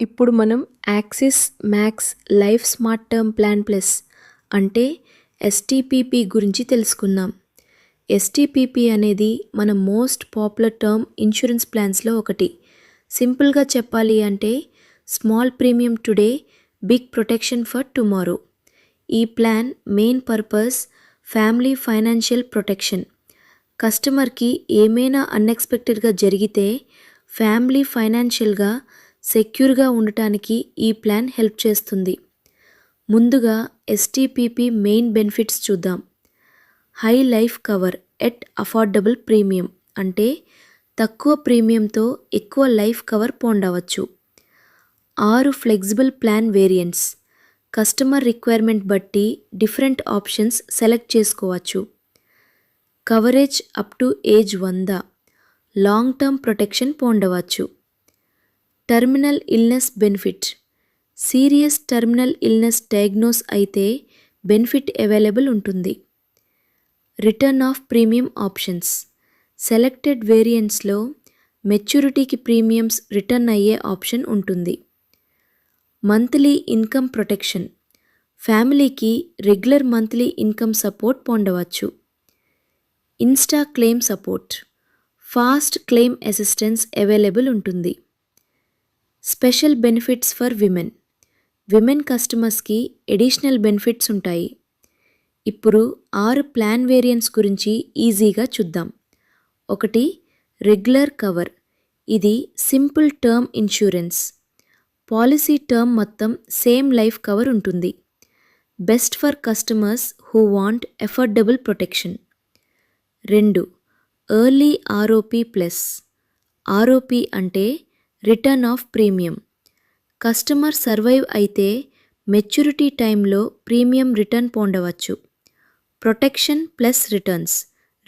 ఇప్పుడు మనం Axis Max Life smart term plan plus అంటే ఎస్టీపీపీ గురించి తెలుసుకుందాం. ఎస్టీపీపీ అనేది మన మోస్ట్ పాపులర్ టర్మ్ ఇన్సూరెన్స్ ప్లాన్స్లో ఒకటి. సింపుల్గా చెప్పాలి అంటే small premium today, big protection for tomorrow. ఈ plan main purpose family financial protection. కస్టమర్కి ఏమైనా అన్ఎక్స్పెక్టెడ్గా జరిగితే ఫ్యామిలీ ఫైనాన్షియల్గా సెక్యూర్గా ఉండటానికి ఈ ప్లాన్ హెల్ప్ చేస్తుంది. ముందుగా ఎస్టీపీపీ మెయిన్ బెనిఫిట్స్ చూద్దాం. High life cover at affordable premium అంటే తక్కువ ప్రీమియంతో ఎక్కువ లైఫ్ కవర్ పొందవచ్చు. 6 flexible plan variants. Customer requirement బట్టి డిఫరెంట్ ఆప్షన్స్ సెలెక్ట్ చేసుకోవచ్చు. Coverage up to age 100. Long term protection పొందవచ్చు. Terminal illness benefit. Serious terminal illness diagnose అయితే బెనిఫిట్ అవైలబుల్ ఉంటుంది. Return of premium options. Selected వేరియంట్స్లో మెచ్యూరిటీకి premiums return అయ్యే option ఉంటుంది. Monthly income protection. ఫ్యామిలీకి రెగ్యులర్ మంత్లీ ఇన్కమ్ సపోర్ట్ పొందవచ్చు. Insta claim support. Fast claim assistance available ఉంటుంది. Special benefits for women. Women కస్టమర్స్కి ఎడిషనల్ బెనిఫిట్స్ ఉంటాయి. ఇప్పుడు 6 ప్లాన్ వేరియంట్స్ గురించి ఈజీగా చూద్దాం. 1. Regular cover. ఇది simple term insurance. Policy term మొత్తం సేమ్ లైఫ్ కవర్ ఉంటుంది. Best for customers who want affordable protection. 2. Early ROP plus. ROP అంటే return of premium. Customer survive అయితే మెచ్యూరిటీ టైంలో ప్రీమియం రిటర్న్ పొందవచ్చు. ప్రొటెక్షన్ ప్లస్ రిటర్న్స్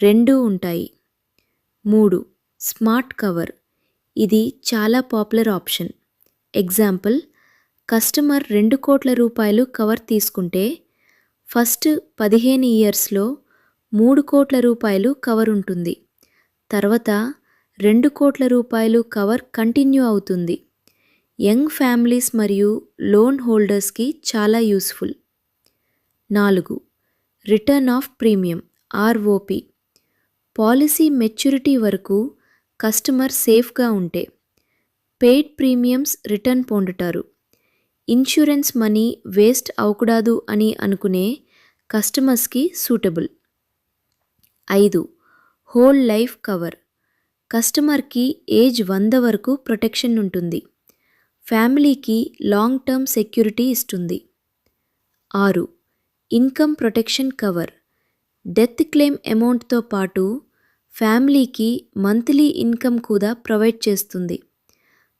రెండూ ఉంటాయి. 3. Smart cover. ఇది చాలా పాపులర్ ఆప్షన్. ఎగ్జాంపుల్, కస్టమర్ 2 కోట్ల రూపాయలు కవర్ తీసుకుంటే ఫస్ట్ 15 ఇయర్స్లో 3 కోట్ల రూపాయలు కవర్ ఉంటుంది. తర్వాత 2 కోట్ల రూపాయలు కవర్ కంటిన్యూ అవుతుంది. యంగ్ ఫ్యామిలీస్ మరియు లోన్ హోల్డర్స్కి చాలా useful. 4. Return of premium ROP. Policy maturity వరకు కస్టమర్ సేఫ్గా ఉంటే పెయిడ్ ప్రీమియమ్స్ రిటర్న్ పొందుతారు. ఇన్సూరెన్స్ మనీ వేస్ట్ అవకూడదు అని అనుకునే కస్టమర్స్కి సూటబుల్. 5. Whole life cover. కస్టమర్కి ఏజ్ 100 వరకు ప్రొటెక్షన్ ఉంటుంది. ఫ్యామిలీకి లాంగ్ టర్మ్ సెక్యూరిటీ ఇస్తుంది. 6. Income protection cover. Death claim అమౌంట్తో పాటు ఫ్యామిలీకి మంత్లీ ఇన్కమ్ కూడా ప్రొవైడ్ చేస్తుంది.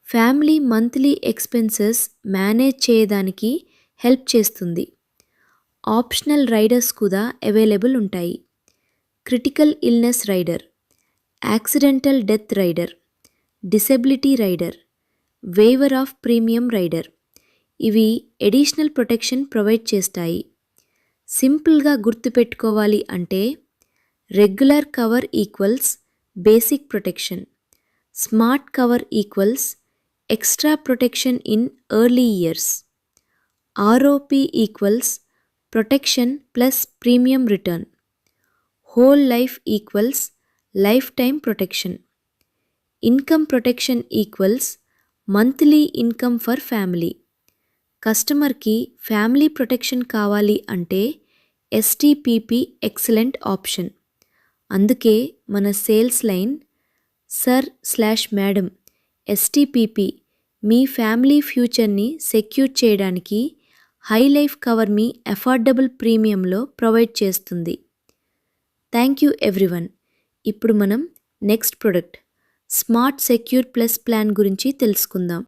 ఫ్యామిలీ మంత్లీ ఎక్స్పెన్సెస్ మేనేజ్ చేయడానికి హెల్ప్ చేస్తుంది. ఆప్షనల్ రైడర్స్ కూడా అవైలబుల్ ఉంటాయి. Critical illness rider, accidental death rider, disability rider, waiver of premium rider. ఇవి ఎడిషనల్ ప్రొటెక్షన్ ప్రొవైడ్ చేస్తాయి. సింపుల్గా గుర్తుపెట్టుకోవాలి అంటే regular cover equals basic protection. Smart cover equals extra protection in early years. ROP equals protection plus premium return. Whole life equals life time protection. Income protection equals monthly income for family. కస్టమర్కి family protection కావాలి అంటే STPP excellent option. అందుకే మన sales line సర్/మేడం STPP మీ family ఫ్యూచర్ని secure చేయడానికి high life cover మీ affordable ప్రీమియంలో provide చేస్తుంది. Thank you everyone. ఇప్పుడు మనం next product smart secure plus plan గురించి తెలుసుకుందాం.